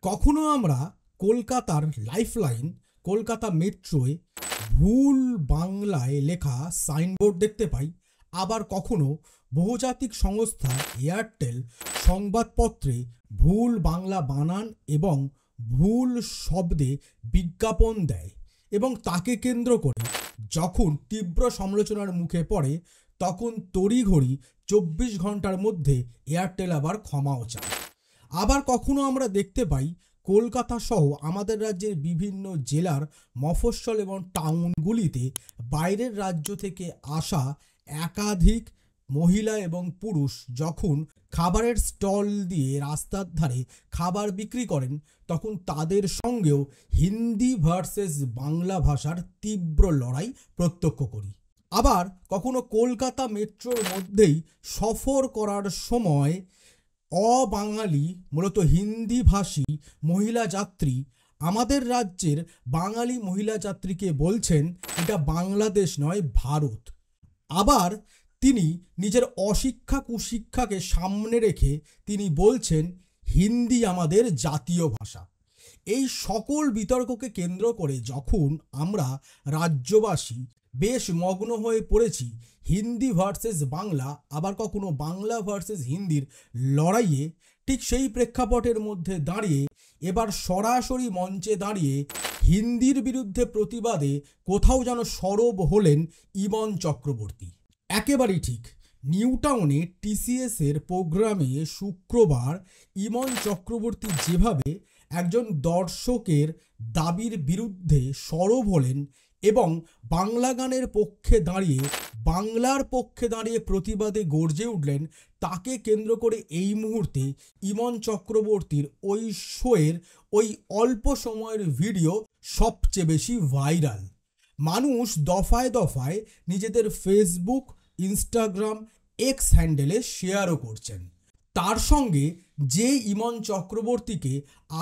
কখনো আমরা কলকাতার লাইফলাইন কলকাতা মেট্রোয় ভুল বাংলায় লেখা সাইনবোর্ড দেখতে পাই, আবার কখনো বহুজাতিক সংস্থা এয়ারটেল সংবাদপত্রে ভুল বাংলা বানান এবং ভুল শব্দে বিজ্ঞাপন দেয় এবং তাকে কেন্দ্র করে যখন তীব্র সমালোচনার মুখে পড়ে তখন তড়িঘড়ি 24 ঘন্টার মধ্যে এয়ারটেল আবার ক্ষমাও চায়। আবার কখনো আমরা দেখতে পাই কলকাতা সহ আমাদের রাজ্যের বিভিন্ন জেলার মফস্বল এবং টাউনগুলিতে বাইরের রাজ্য থেকে আসা একাধিক মহিলা এবং পুরুষ যখন খাবারের স্টল দিয়ে রাস্তার ধারে খাবার বিক্রি করেন তখন তাদের সঙ্গেও হিন্দি ভার্সেস বাংলা ভাষার তীব্র লড়াই প্রত্যক্ষ করি। আবার কখনো কলকাতা মেট্রোর মধ্যেই সফর করার সময় অবাঙালি মূলত হিন্দিভাষী মহিলা যাত্রী আমাদের রাজ্যের বাঙালি মহিলা যাত্রীকে বলছেন এটা বাংলাদেশ নয় ভারত। আবার তিনি নিজের অশিক্ষা কুশিক্ষাকে সামনে রেখে তিনি বলছেন হিন্দি আমাদের জাতীয় ভাষা। এই সকল বিতর্ককে কেন্দ্র করে যখন আমরা রাজ্যবাসী বেশ মগ্ন হয়ে পড়েছি হিন্দি ভার্সেস বাংলা, আবার কখনো বাংলা ভার্সেস হিন্দির লড়াইয়ে, ঠিক সেই প্রেক্ষাপটের মধ্যে দাঁড়িয়ে এবার সরাসরি মঞ্চে দাঁড়িয়ে হিন্দির বিরুদ্ধে প্রতিবাদে কোথাও যেন সরব হলেন ইমন চক্রবর্তী। একেবারেই ঠিক, নিউ টাউনে টিসিএসের প্রোগ্রামে শুক্রবার ইমন চক্রবর্তী যেভাবে একজন দর্শকের দাবির বিরুদ্ধে সরব হলেন এবং বাংলা গানের পক্ষে দাঁড়িয়ে বাংলার পক্ষে দাঁড়িয়ে প্রতিবাদে গর্জে উঠলেন, তাকে কেন্দ্র করে এই মুহূর্তে ইমন চক্রবর্তীর ওই শোয়ের ওই অল্প সময়ের ভিডিও সবচেয়ে বেশি ভাইরাল। মানুষ দফায় দফায় নিজেদের ফেসবুক, ইনস্টাগ্রাম, এক্স হ্যান্ডেলে শেয়ারও করছেন। তার সঙ্গে যে ইমন চক্রবর্তীকে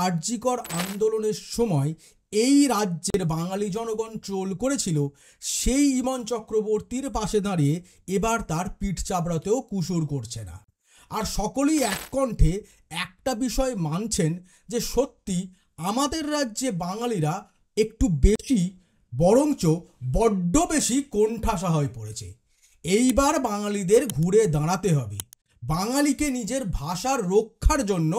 আরজিকর আন্দোলনের সময় এই রাজ্যের বাঙালি জনগণ ট্রোল করেছিল, সেই ইমন চক্রবর্তীর পাশে দাঁড়িয়ে এবার তার পিঠ চাপড়াতেও কুসুর করছে না। আর সকলেই এক কণ্ঠে একটা বিষয় মানছেন যে সত্যি আমাদের রাজ্যে বাঙালিরা একটু বেশি, বরঞ্চ বড্ড বেশি কোণঠাসা হয়ে পড়েছে। এইবার বাঙালিদের ঘুরে দাঁড়াতে হবে, বাঙালিকে নিজের ভাষার রক্ষার জন্য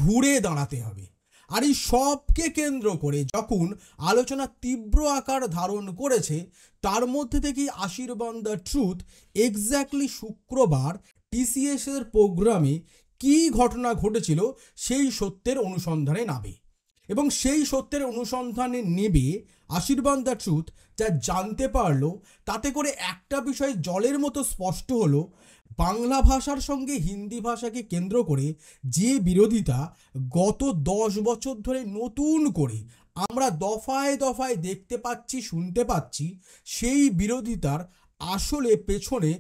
ঘুরে দাঁড়াতে হবে। আর এই সবকে কেন্দ্র করে যখন আলোচনা তীব্র আকার ধারণ করেছে, তার মধ্যে থেকেই আশীর্বাদ দ্য ট্রুথ এক্স্যাক্টলি শুক্রবার টিসিএসের প্রোগ্রামে কী ঘটনা ঘটেছিল সেই সত্যের অনুসন্ধানে নামে এবং সেই সত্যের অনুসন্ধানে নেবে আশীর্বাদ দ্য ট্রুথ যা জানতে পারলো তাতে করে একটা বিষয় জলের মতো স্পষ্ট হলো, বাংলা ভাষার সঙ্গে হিন্দি ভাষাকে কেন্দ্র করে যে বিরোধিতা গত 10 বছর ধরে নতুন করে আমরা দফায় দফায় দেখতে পাচ্ছি, শুনতে পাচ্ছি, সেই বিরোধিতার আসলে পেছনে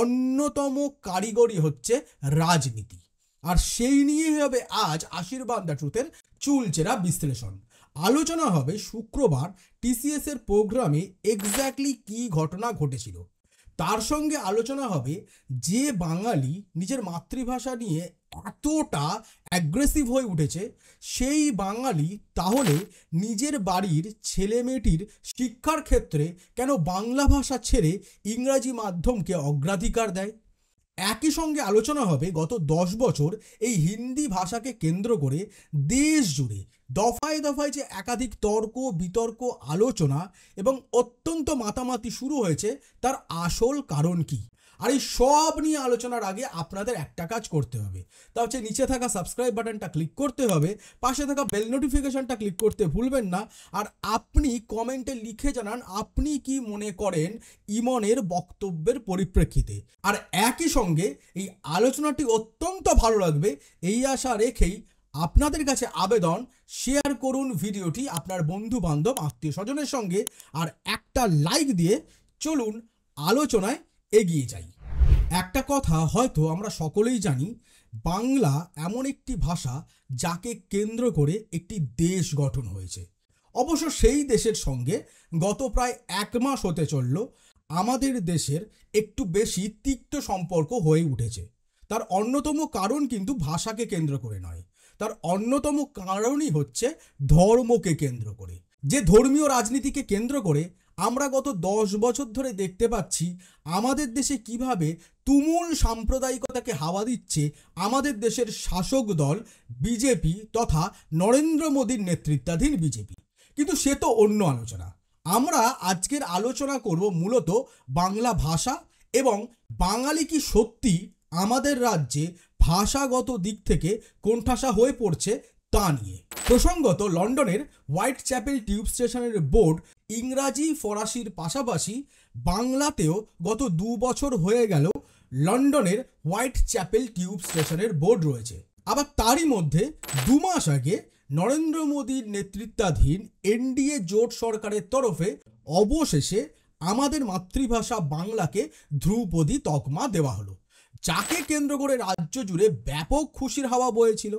অন্যতম কারিগরি হচ্ছে রাজনীতি। আর সেই নিয়ে হবে আজ আশীর্বাদ দ্য ট্রুথের চুলচেরা বিশ্লেষণ। আলোচনা হবে শুক্রবার টিসিএস এর প্রোগ্রামে এক্স্যাক্টলি কী ঘটনা ঘটেছিল। তার সঙ্গে আলোচনা হবে যে বাঙালি নিজের মাতৃভাষা নিয়ে এতটা অ্যাগ্রেসিভ হয়ে উঠেছে, সেই বাঙালি তাহলে নিজের বাড়ির ছেলে মেয়েটির শিক্ষার ক্ষেত্রে কেন বাংলা ভাষা ছেড়ে ইংরাজি মাধ্যমকে অগ্রাধিকার দেয়। একই সঙ্গে আলোচনা হবে গত 10 বছর এই হিন্দি ভাষাকে কেন্দ্র করে দেশ জুড়ে দফায় দফায় যে একাধিক তর্ক বিতর্ক আলোচনা এবং অত্যন্ত মাতামাতি শুরু হয়েছে তার আসল কারণ কি। আর এই সব নিয়ে আলোচনার আগে আপনাদের একটা কাজ করতে হবে, তা হচ্ছে নিচে থাকা সাবস্ক্রাইব বাটনটা ক্লিক করতে হবে, পাশে থাকা বেল নোটিফিকেশনটা ক্লিক করতে ভুলবেন না। আর আপনি কমেন্টে লিখে জানান আপনি কি মনে করেন ইমনের বক্তব্যের পরিপ্রেক্ষিতে। আর একই সঙ্গে এই আলোচনাটি অত্যন্ত ভালো লাগবে এই আশা রেখেই আপনাদের কাছে আবেদন, শেয়ার করুন ভিডিওটি আপনার বন্ধু বান্ধব আত্মীয় স্বজনের সঙ্গে, আর একটা লাইক দিয়ে চলুন আলোচনায় এগিয়ে যাই। একটা কথা হয়তো আমরা সকলেই জানি, বাংলা এমন একটি ভাষা যাকে কেন্দ্র করে একটি দেশ গঠন হয়েছে। অবশ্য সেই দেশের সঙ্গে গত প্রায় 1 মাস হতে চলল আমাদের দেশের একটু বেশি তিক্ত সম্পর্ক হয়ে উঠেছে। তার অন্যতম কারণ কিন্তু ভাষাকে কেন্দ্র করে নয়, তার অন্যতম কারণই হচ্ছে ধর্মকে কেন্দ্র করে। যে ধর্মীয় রাজনীতিকে কেন্দ্র করে আমরা গত 10 বছর ধরে দেখতে পাচ্ছি আমাদের দেশে কিভাবে তুমুল সাম্প্রদায়িকতাকে হাওয়া দিচ্ছে আমাদের দেশের শাসক দল বিজেপি তথা নরেন্দ্র মোদীর নেতৃত্বাধীন বিজেপি। কিন্তু সে তো অন্য আলোচনা। আমরা আজকের আলোচনা করব মূলত বাংলা ভাষা এবং বাঙালি কি সত্যি আমাদের রাজ্যে ভাষাগত দিক থেকে কোণঠাসা হয়ে পড়ছে তা নিয়ে। প্রসঙ্গত, লন্ডনের হোয়াইট চ্যাপেল টিউব স্টেশনের বোর্ড ইংরাজি ফরাসির পাশাপাশি বাংলাতেও গত 2 বছর হয়ে গেল লন্ডনের হোয়াইট চ্যাপেল টিউব স্টেশনের বোর্ড রয়েছে। আবার তারই মধ্যে 2 মাস আগে নরেন্দ্র মোদীর নেতৃত্বাধীন এনডিএ জোট সরকারের তরফে অবশেষে আমাদের মাতৃভাষা বাংলাকে ধ্রুপদী তকমা দেওয়া হলো, যাকে কেন্দ্র করে রাজ্য জুড়ে ব্যাপক খুশির হাওয়া বয়েছিল।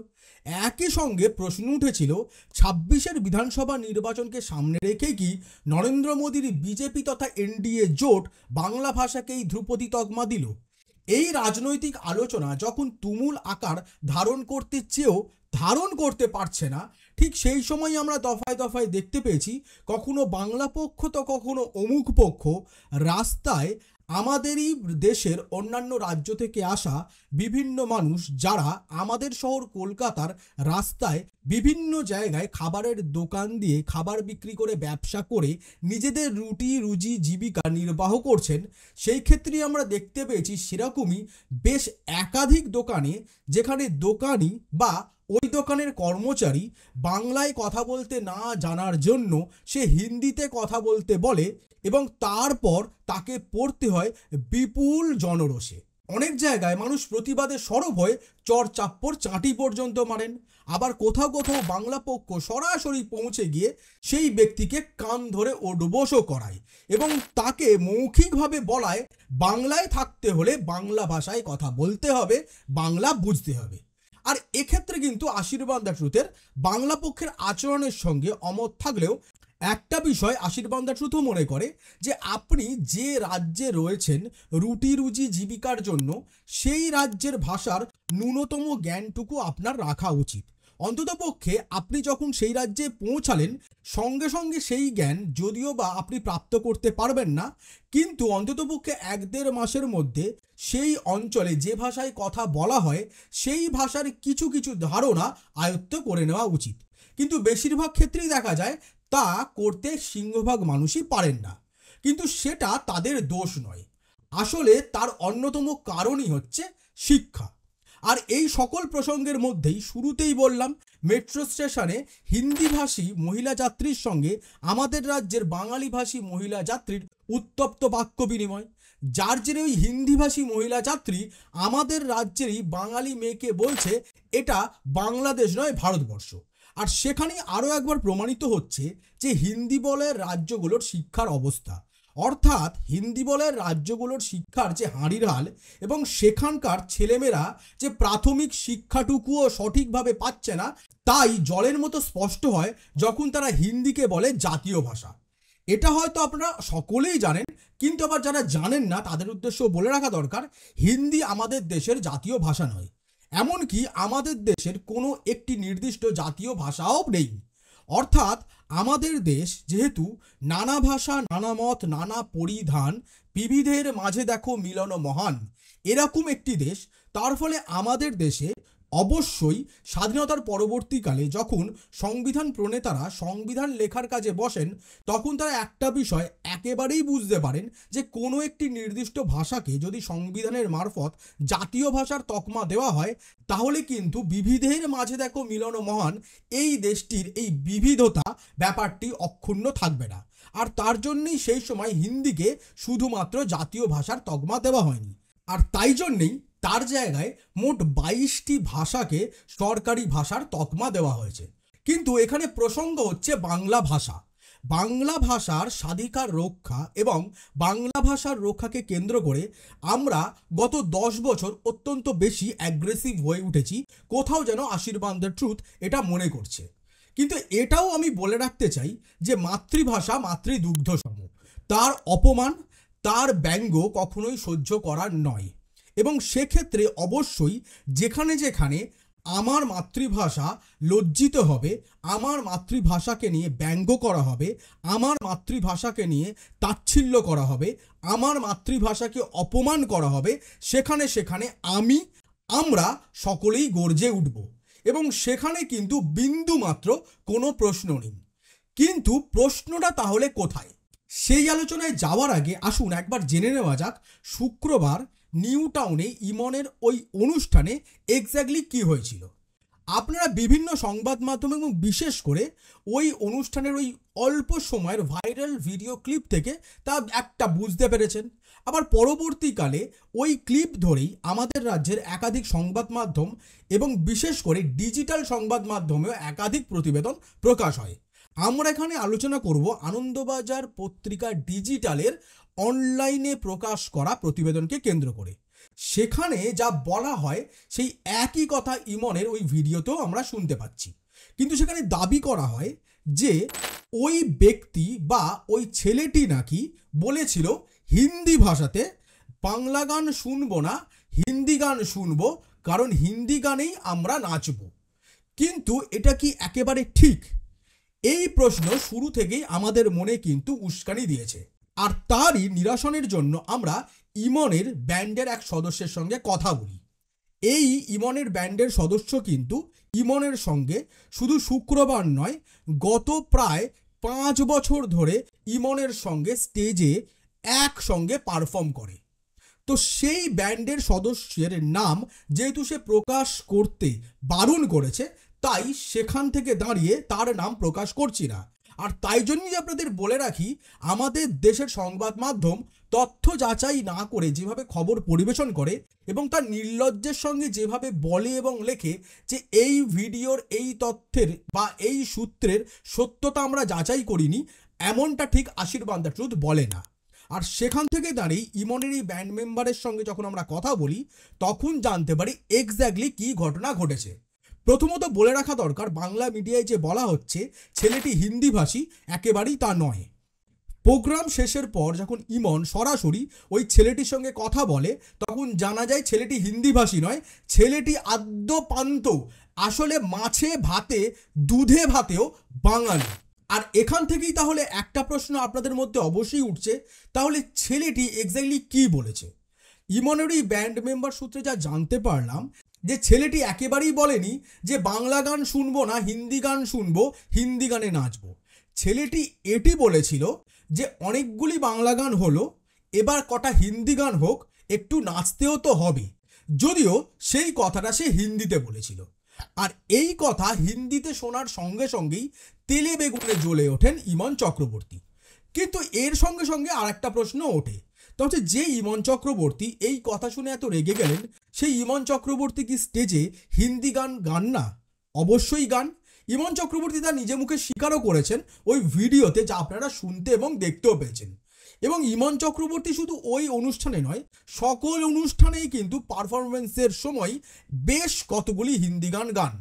একই সঙ্গে প্রশ্ন উঠেছিল 26-এর বিধানসভা নির্বাচনকে সামনে রেখে কি নরেন্দ্র মোদীর বিজেপি তথা এনডিএ জোট বাংলা ভাষাকেই ধ্রুপদী তকমা দিল। এই রাজনৈতিক আলোচনা যখন তুমুল আকার ধারণ করতে চেয়েও ধারণ করতে পারছে না, ঠিক সেই সময় আমরা দফায় দফায় দেখতে পেয়েছি কখনো বাংলা পক্ষ তো কখনো অমুক পক্ষ রাস্তায় আমাদেরই দেশের অন্যান্য রাজ্য থেকে আসা বিভিন্ন মানুষ যারা আমাদের শহর কলকাতার রাস্তায় বিভিন্ন জায়গায় খাবারের দোকান দিয়ে খাবার বিক্রি করে ব্যবসা করে নিজেদের রুটি রুজি জীবিকা নির্বাহ করছেন। সেই ক্ষেত্রে আমরা দেখতে পেয়েছি সেরকমই বেশ একাধিক দোকানে যেখানে দোকানি বা ওই দোকানের কর্মচারী বাংলায় কথা বলতে না জানার জন্য সে হিন্দিতে কথা বলতে বলে এবং তারপর তাকে পড়তে হয় বিপুল জনরোষে। অনেক জায়গায় মানুষ প্রতিবাদে সরব হয়ে চর চাপ্পড় চাঁটি পর্যন্ত মারেন। আবার কোথাও কোথাও বাংলা পক্ষ সরাসরি পৌঁছে গিয়ে সেই ব্যক্তিকে কান ধরে ওঠবোসও করায় এবং তাকে মৌখিকভাবে বলায় বাংলায় থাকতে হলে বাংলা ভাষায় কথা বলতে হবে, বাংলা বুঝতে হবে। আর এক্ষেত্রে কিন্তু আশীর্বাদ দ্য ট্রুথের বাংলা পক্ষের আচরণের সঙ্গে অমত থাকলেও একটা বিষয় আশীর্বাদ দ্য ট্রুথও মনে করে যে আপনি যে রাজ্যে রয়েছেন রুটি রুজি জীবিকার জন্য সেই রাজ্যের ভাষার ন্যূনতম জ্ঞানটুকু আপনার রাখা উচিত। অন্ততপক্ষে আপনি যখন সেই রাজ্যে পৌঁছালেন সঙ্গে সঙ্গে সেই জ্ঞান যদিও বা আপনি প্রাপ্ত করতে পারবেন না, কিন্তু অন্ততপক্ষে 1-1.5 মাসের মধ্যে সেই অঞ্চলে যে ভাষায় কথা বলা হয় সেই ভাষার কিছু কিছু ধারণা আয়ত্ত করে নেওয়া উচিত। কিন্তু বেশিরভাগ ক্ষেত্রেই দেখা যায় তা করতে সিংহভাগ মানুষই পারেন না। কিন্তু সেটা তাদের দোষ নয়, আসলে তার অন্যতম কারণই হচ্ছে শিক্ষা। আর এই সকল প্রসঙ্গের মধ্যেই শুরুতেই বললাম মেট্রো স্টেশনে হিন্দিভাষী মহিলা যাত্রীর সঙ্গে আমাদের রাজ্যের বাঙালিভাষী মহিলা যাত্রীর উত্তপ্ত বাক্য বিনিময়, যার জেরে ওই হিন্দিভাষী মহিলা যাত্রী আমাদের রাজ্যেরই বাঙালি মেয়েকে বলছে এটা বাংলাদেশ নয় ভারতবর্ষ। আর সেখানেই আরও একবার প্রমাণিত হচ্ছে যে হিন্দি বলের রাজ্যগুলোর শিক্ষার অবস্থা, অর্থাৎ হিন্দি বলের রাজ্যগুলোর শিক্ষার যে হাঁড়ির হাল এবং সেখানকার ছেলেমেয়েরা যে প্রাথমিক শিক্ষাটুকুও সঠিকভাবে পাচ্ছে না, তাই জলের মতো স্পষ্ট হয় যখন তারা হিন্দিকে বলে জাতীয় ভাষা। এটা হয়তো আপনারা সকলেই জানেন, কিন্তু আবার যারা জানেন না তাদের উদ্দেশ্য বলে রাখা দরকার হিন্দি আমাদের দেশের জাতীয় ভাষা নয়, এমনকি আমাদের দেশের কোনো একটি নির্দিষ্ট জাতীয় ভাষাও নেই। অর্থাৎ আমাদের দেশ যেহেতু নানা ভাষা নানা মত নানা পরিধান বিবিধের মাঝে দেখো মিলন মহান এরকম একটি দেশ, তার ফলে আমাদের দেশে অবশ্যই স্বাধীনতার পরবর্তীকালে যখন সংবিধান প্রণেতারা সংবিধান লেখার কাজে বসেন তখন তারা একটা বিষয় একেবারেই বুঝতে পারেন যে কোনো একটি নির্দিষ্ট ভাষাকে যদি সংবিধানের মারফত জাতীয় ভাষার তকমা দেওয়া হয় তাহলে কিন্তু বিবিধের মাঝে দেখো মিলন মহান এই দেশটির এই বিবিধতা ব্যাপারটি অক্ষুণ্ণ থাকবে না। আর তার জন্যই সেই সময় হিন্দিকে শুধুমাত্র জাতীয় ভাষার তকমা দেওয়া হয়নি, আর তাই জন্যেই তার জায়গায় মোট 22টি ভাষাকে সরকারি ভাষার তকমা দেওয়া হয়েছে। কিন্তু এখানে প্রসঙ্গ হচ্ছে বাংলা ভাষা। বাংলা ভাষার স্বাধিকার রক্ষা এবং বাংলা ভাষার রক্ষাকে কেন্দ্র করে আমরা গত 10 বছর অত্যন্ত বেশি অ্যাগ্রেসিভ হয়ে উঠেছি, কোথাও যেন আশীর্বাদ দ্য ট্রুথ এটা মনে করছে। কিন্তু এটাও আমি বলে রাখতে চাই যে মাতৃভাষা মাতৃদুগ্ধ সম, তার অপমান তার ব্যঙ্গ কখনোই সহ্য করার নয় এবং সেক্ষেত্রে অবশ্যই যেখানে যেখানে আমার মাতৃভাষা লজ্জিত হবে, আমার মাতৃভাষাকে নিয়ে ব্যঙ্গ করা হবে, আমার মাতৃভাষাকে নিয়ে তাচ্ছিল্য করা হবে, আমার মাতৃভাষাকে অপমান করা হবে, সেখানে সেখানে আমরা সকলেই গর্জে উঠব এবং সেখানে কিন্তু বিন্দু মাত্র কোনো প্রশ্ন নেই। কিন্তু প্রশ্নটা তাহলে কোথায়? সেই আলোচনায় যাওয়ার আগে আসুন একবার জেনে নেওয়া যাক শুক্রবার নিউ টাউনে ইমনের ওই অনুষ্ঠানে এক্স্যাক্টলি কি হয়েছিল। আপনারা বিভিন্ন সংবাদ মাধ্যম এবং বিশেষ করে ওই অনুষ্ঠানের ওই অল্প সময়ের ভাইরাল ভিডিও ক্লিপ থেকে তা একটা বুঝতে পেরেছেন। আবার পরবর্তীকালে ওই ক্লিপ ধরেই আমাদের রাজ্যের একাধিক সংবাদ মাধ্যম এবং বিশেষ করে ডিজিটাল সংবাদ মাধ্যমেও একাধিক প্রতিবেদন প্রকাশ হয়। আমরা এখানে আলোচনা করব আনন্দবাজার পত্রিকা ডিজিটালের অনলাইনে প্রকাশ করা প্রতিবেদনকে কেন্দ্র করে। সেখানে যা বলা হয় সেই একই কথা ইমনের ওই ভিডিওতেও আমরা শুনতে পাচ্ছি, কিন্তু সেখানে দাবি করা হয় যে ওই ব্যক্তি বা ওই ছেলেটি নাকি বলেছিল হিন্দি ভাষাতে বাংলা গান শুনবো না, হিন্দি গান শুনবো, কারণ হিন্দি গানেই আমরা নাচব। কিন্তু এটা কি একেবারে ঠিক? এই প্রশ্ন শুরু থেকেই আমাদের মনে কিন্তু উস্কানি দিয়েছে। আর তারই নিরসনের জন্য আমরা ইমনের ব্যান্ডের এক সদস্যের সঙ্গে কথা বলি। এই ইমনের ব্যান্ডের সদস্য কিন্তু ইমনের সঙ্গে শুধু শুক্রবার নয়, গত প্রায় 5 বছর ধরে ইমনের সঙ্গে স্টেজে একসঙ্গে পারফর্ম করে। তো সেই ব্যান্ডের সদস্যের নাম যেহেতু সে প্রকাশ করতে বারণ করেছে, তাই সেখান থেকে দাঁড়িয়ে তার নাম প্রকাশ করছি না। আর তাই জন্যই আপনাদের বলে রাখি, আমাদের দেশের সংবাদ মাধ্যম তথ্য যাচাই না করে যেভাবে খবর পরিবেশন করে এবং তার নির্লজ্জের সঙ্গে যেভাবে বলে এবং লেখে যে এই ভিডিওর এই তথ্যের বা এই সূত্রের সত্যতা আমরা যাচাই করিনি, এমনটা ঠিক আশীর্বাদ দ্য ট্রুথ বলে না। আর সেখান থেকে দাঁড়িয়ে ইমনের এই ব্যান্ড মেম্বারের সঙ্গে যখন আমরা কথা বলি তখন জানতে পারি এক্স্যাক্টলি কী ঘটনা ঘটেছে। প্রথমত বলে রাখা দরকার, বাংলা মিডিয়ায় যে বলা হচ্ছে ছেলেটি হিন্দিভাষী, একেবারেই তা নয়। প্রোগ্রাম শেষের পর যখন ইমন সরাসরি ওই ছেলেটির সঙ্গে কথা বলে তখন জানা যায় ছেলেটি হিন্দিভাষী নয়, ছেলেটি আদ্যপান্ত আসলে মাছে ভাতে দুধে ভাতেও বাঙালি। আর এখান থেকেই তাহলে একটা প্রশ্ন আপনাদের মধ্যে অবশ্যই উঠছে, তাহলে ছেলেটি এক্স্যাক্টলি কি বলেছে? ইমনের এই ব্যান্ড মেম্বার সূত্রে যা জানতে পারলাম যে ছেলেটি একেবারেই বলেনি যে বাংলা গান শুনবো না, হিন্দি গান শুনবো, হিন্দি গানে নাচবো। ছেলেটি এটি বলেছিল যে অনেকগুলি বাংলা গান হলো, এবার কটা হিন্দি গান হোক, একটু নাচতেও তো হবে। যদিও সেই কথাটা সে হিন্দিতে বলেছিল। আর এই কথা হিন্দিতে শোনার সঙ্গে সঙ্গেই তেলে বেগুনে জ্বলে ওঠেন ইমন চক্রবর্তী। কিন্তু এর সঙ্গে সঙ্গে আর একটা প্রশ্ন ওঠে, তা হচ্ছে যে ইমন চক্রবর্তী এই কথা শুনে এত রেগে গেলেন, সেই ইমন চক্রবর্তী কি স্টেজে হিন্দি গান গান না? অবশ্যই গান। ইমন চক্রবর্তী তার নিজে মুখে স্বীকারও করেছেন ওই ভিডিওতে, যা আপনারা শুনতে এবং দেখতেও পেয়েছেন। এবং ইমন চক্রবর্তী শুধু ওই অনুষ্ঠানে নয়, সকল অনুষ্ঠানেই কিন্তু পারফরমেন্সের সময় বেশ কতগুলি হিন্দি গান গান।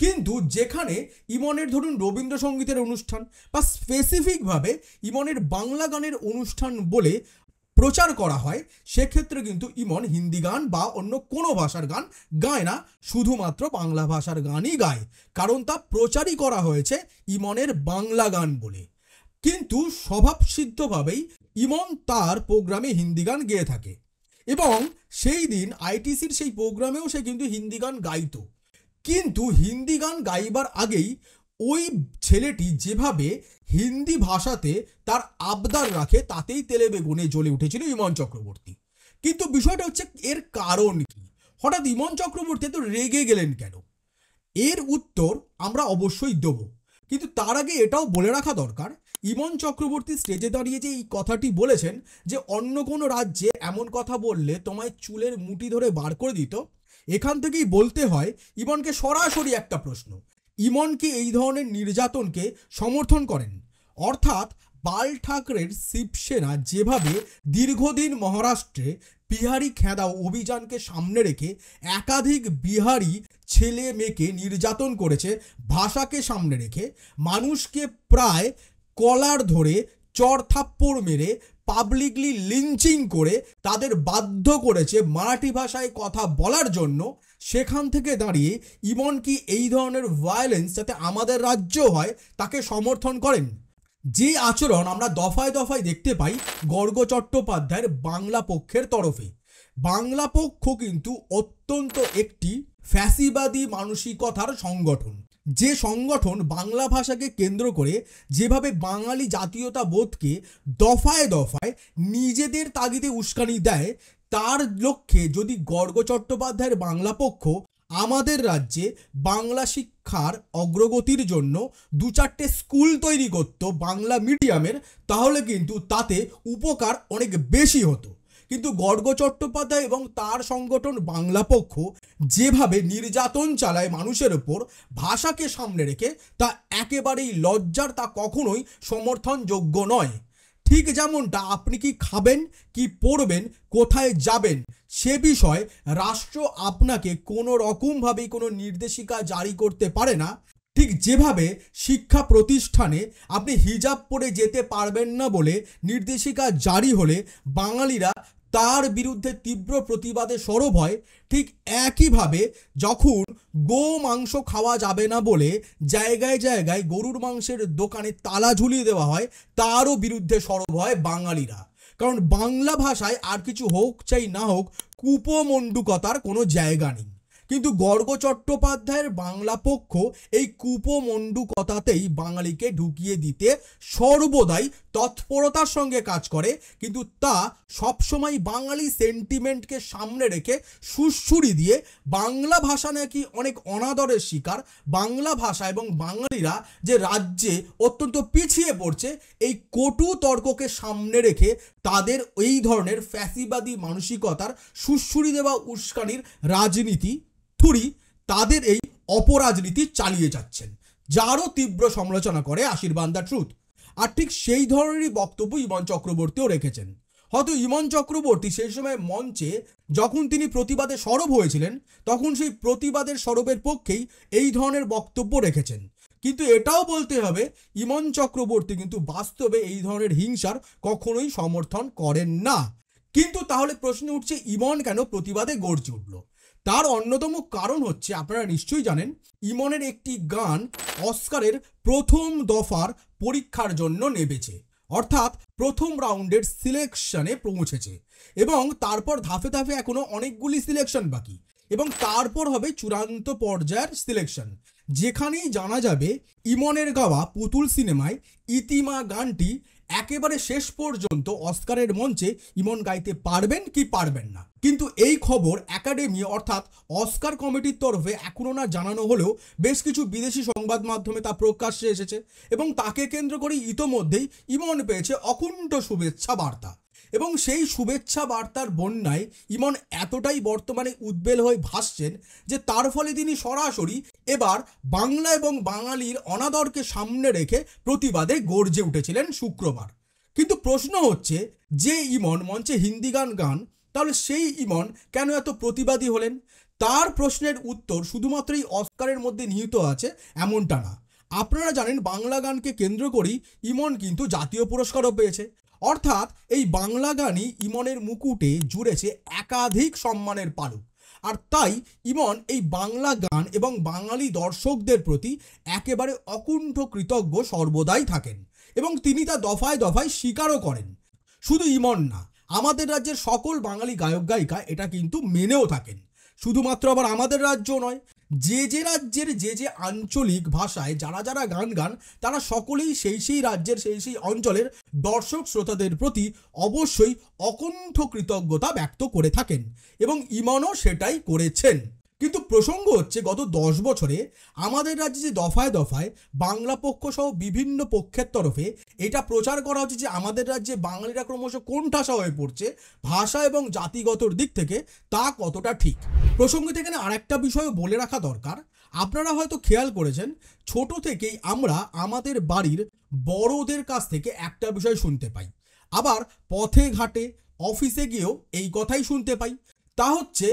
কিন্তু যেখানে ইমনের ধরুন রবীন্দ্রসঙ্গীতের অনুষ্ঠান বা স্পেসিফিকভাবে ইমনের বাংলা গানের অনুষ্ঠান বলে প্রচার করা হয়, সেক্ষেত্রে কিন্তু ইমন হিন্দি গান বা অন্য কোনো ভাষার গান গায় না, শুধুমাত্র বাংলা ভাষার গানই গায়, কারণ তা প্রচারই করা হয়েছে ইমনের বাংলা গান বলে। কিন্তু স্বভাবসিদ্ধভাবেই ইমন তার প্রোগ্রামে হিন্দি গান গেয়ে থাকে এবং সেই দিন আইটিসির সেই প্রোগ্রামেও সে কিন্তু হিন্দি গান গাইতো। কিন্তু হিন্দি গান গাইবার আগেই ওই ছেলেটি যেভাবে হিন্দি ভাষাতে তার আবদার রাখে, তাতেই তেলে বেগুনে জ্বলে উঠেছিল ইমন চক্রবর্তী। কিন্তু বিষয়টা হচ্ছে এর কারণ কি? হঠাৎ ইমন চক্রবর্তী এত রেগে গেলেন কেন? এর উত্তর আমরা অবশ্যই দেব, কিন্তু তার আগে এটাও বলে রাখা দরকার, ইমন চক্রবর্তী স্টেজে দাঁড়িয়ে যে এই কথাটি বলেছেন যে অন্য কোনো রাজ্যে এমন কথা বললে তোমায় চুলের মুঠি ধরে বার করে দিত, এখান থেকেই বলতে হয় ইমনকে সরাসরি একটা প্রশ্ন, ইমন কি এই ধরনের নির্যাতনকে সমর্থন করেন? অর্থাৎ বাল ঠাকরের শিবসেনা যেভাবে দীর্ঘদিন মহারাষ্ট্রে বিহারি খেদাও অভিযানকে সামনে রেখে একাধিক বিহারি ছেলে মেয়েকে নির্যাতন করেছে, ভাষাকে সামনে রেখে মানুষকে প্রায় কলার ধরে চর থাপ্পড় মেরে পাবলিকলি লিঞ্চিং করে তাদের বাধ্য করেছে মারাঠি ভাষায় কথা বলার জন্য, সেখান থেকে দাঁড়িয়ে ইমন কি এই ধরনের ভায়োলেন্স যাতে আমাদের রাজ্য হয় তাকে সমর্থন করেন? যে আচরণ আমরা দফায় দফায় দেখতে পাই গর্গ চট্টোপাধ্যায়ের বাংলা পক্ষের তরফে। বাংলা পক্ষ কিন্তু অত্যন্ত একটি ফ্যাসিবাদী মানসিকতার সংগঠন, যে সংগঠন বাংলা ভাষাকে কেন্দ্র করে যেভাবে বাঙালি জাতীয়তা বোধকে দফায় দফায় নিজেদের তাগিদে উস্কানি দেয়, তার লক্ষ্যে যদি গর্গ চট্টোপাধ্যায়ের বাংলা পক্ষ আমাদের রাজ্যে বাংলা শিক্ষার অগ্রগতির জন্য 2-4টে স্কুল তৈরি করত বাংলা মিডিয়ামের, তাহলে কিন্তু তাতে উপকার অনেক বেশি হতো। কিন্তু গর্গ চট্টোপাধ্যায় এবং তার সংগঠন বাংলা পক্ষ যেভাবে নির্যাতন চালায় মানুষের ওপর ভাষাকে সামনে রেখে, তা একেবারেই লজ্জার, তা কখনোই সমর্থনযোগ্য নয়। ঠিক যেমনটা আপনি কি খাবেন, কি পড়বেন, কোথায় যাবেন সে বিষয়ে রাষ্ট্র আপনাকে কোনো রকমভাবেই কোনো নির্দেশিকা জারি করতে পারে না, ঠিক যেভাবে শিক্ষা প্রতিষ্ঠানে আপনি হিজাব পরে যেতে পারবেন না বলে নির্দেশিকা জারি হলে বাঙালিরা তার বিরুদ্ধে তীব্র প্রতিবাদে সরব হয়, ঠিক একইভাবে যখন গো মাংস খাওয়া যাবে না বলে জায়গায় জায়গায় গরুর মাংসের দোকানে তালা ঝুলিয়ে দেওয়া হয়, তারও বিরুদ্ধে সরব হয় বাঙালিরা। কারণ বাংলা ভাষায় আর কিছু হোক চাই না হোক কূপমণ্ডুকতার কোনো জায়গা নেই। কিন্তু গর্গ চট্টোপাধ্যায়ের বাংলা পক্ষ এই কূপমণ্ডুকতাতেই বাঙালিকে ঢুকিয়ে দিতে সর্বদাই তৎপরতার সঙ্গে কাজ করে, কিন্তু তা সবসময় বাঙালি সেন্টিমেন্টকে সামনে রেখে সুড়সুড়ি দিয়ে বাংলা ভাষা নাকি অনেক অনাদরের শিকার, বাংলা ভাষা এবং বাঙালিরা যে রাজ্যে অত্যন্ত পিছিয়ে পড়ছে, এই কটু তর্ককে সামনে রেখে তাদের এই ধরনের ফ্যাসিবাদী মানসিকতার সুড়সুড়ি দেওয়া উস্কানির রাজনীতি তাদের এই অপরাজনীতি চালিয়ে যাচ্ছেন, যারও তীব্র সমালোচনা করে আশীর্বাদ দ্য ট্রুথ। আর ঠিক সেই ধরনেরই বক্তব্য ইমন চক্রবর্তীও রেখেছেন। হয়তো ইমন চক্রবর্তী সেই সময় মঞ্চে যখন তিনি প্রতিবাদে সরব হয়েছিলেন, তখন সেই প্রতিবাদের সরবের পক্ষেই এই ধরনের বক্তব্য রেখেছেন। কিন্তু এটাও বলতে হবে ইমন চক্রবর্তী কিন্তু বাস্তবে এই ধরনের হিংসার কখনোই সমর্থন করেন না। কিন্তু তাহলে প্রশ্ন উঠছে, ইমন কেন প্রতিবাদে গর্জে উঠল? তার অন্যতম কারণ হচ্ছে, আপনারা নিশ্চয়ই জানেন, ইমনের একটি গান অস্কারের প্রথম দফার পরীক্ষার জন্য নেমেছে, অর্থাৎ প্রথম রাউন্ডের সিলেকশনে পৌঁছেছে, এবং তারপর ধাপে ধাপে এখনো অনেকগুলি সিলেকশন বাকি, এবং তারপর হবে চূড়ান্ত পর্যায়ের সিলেকশন, যেখানেই জানা যাবে ইমনের গাওয়া পুতুল সিনেমায় ইতিমা গানটি একেবারে শেষ পর্যন্ত অস্কারের মঞ্চে ইমন গাইতে পারবেন কি পারবেন না। কিন্তু এই খবর একাডেমি অর্থাৎ অস্কার কমিটির তরফে এখনো না জানানো হলেও বেশ কিছু বিদেশি সংবাদ মাধ্যমে তা প্রকাশ্যে এসেছে, এবং তাকে কেন্দ্র করে ইতোমধ্যেই ইমন পেয়েছে অকুণ্ঠ শুভেচ্ছা বার্তা। এবং সেই শুভেচ্ছা বার্তার বন্যায় ইমন এতটাই বর্তমানে উদ্বেল হয়ে ভাসছেন যে তার ফলে তিনি সরাসরি এবার বাংলা এবং বাঙালির অনাদরকে সামনে রেখে প্রতিবাদে গর্জে উঠেছিলেন শুক্রবার। কিন্তু প্রশ্ন হচ্ছে, যে ইমন মঞ্চে হিন্দি গান তাহলে সেই ইমন কেন এত প্রতিবাদী হলেন? তার প্রশ্নের উত্তর শুধুমাত্রই অস্কারের মধ্যে নিহিত আছে এমনটা না। আপনারা জানেন, বাংলা গানকে কেন্দ্র করেই ইমন কিন্তু জাতীয় পুরস্কারও পেয়েছে, অর্থাৎ এই বাংলা গানই ইমনের মুকুটে জুড়েছে একাধিক সম্মানের পালক। আর তাই ইমন এই বাংলা গান এবং বাঙালি দর্শকদের প্রতি একেবারে অকুণ্ঠ কৃতজ্ঞ সর্বদাই থাকেন, এবং তিনি তা দফায় দফায় স্বীকারও করেন। শুধু ইমন না, আমাদের রাজ্যের সকল বাঙালি গায়ক গায়িকা এটা কিন্তু মেনেও থাকেন। শুধুমাত্র আবার আমাদের রাজ্য নয়, যে রাজ্যের যে আঞ্চলিক ভাষায় যারা গান তারা সকলেই সেই রাজ্যের সেই অঞ্চলের দর্শক শ্রোতাদের প্রতি অবশ্যই অকুণ্ঠ কৃতজ্ঞতা ব্যক্ত করে থাকেন, এবং ইমনও সেটাই করেছেন। কিন্তু প্রসঙ্গ হচ্ছে, গত 10 বছরে আমাদের রাজ্যে যে দফায় দফায় বাংলা পক্ষ সহ বিভিন্ন পক্ষের তরফে এটা প্রচার করা হচ্ছে যে আমাদের রাজ্যে বাঙালিরা ক্রমশ কোণঠাসা হয়ে পড়ছে ভাষা এবং জাতিগতর দিক থেকে, তা কতটা ঠিক? প্রসঙ্গিত এখানে আরেকটা বিষয় বলে রাখা দরকার। আপনারা হয়তো খেয়াল করেছেন, ছোট থেকেই আমরা আমাদের বাড়ির বড়দের কাছ থেকে একটা বিষয় শুনতে পাই, আবার পথে ঘাটে অফিসে গিয়েও এই কথাই শুনতে পাই, তা হচ্ছে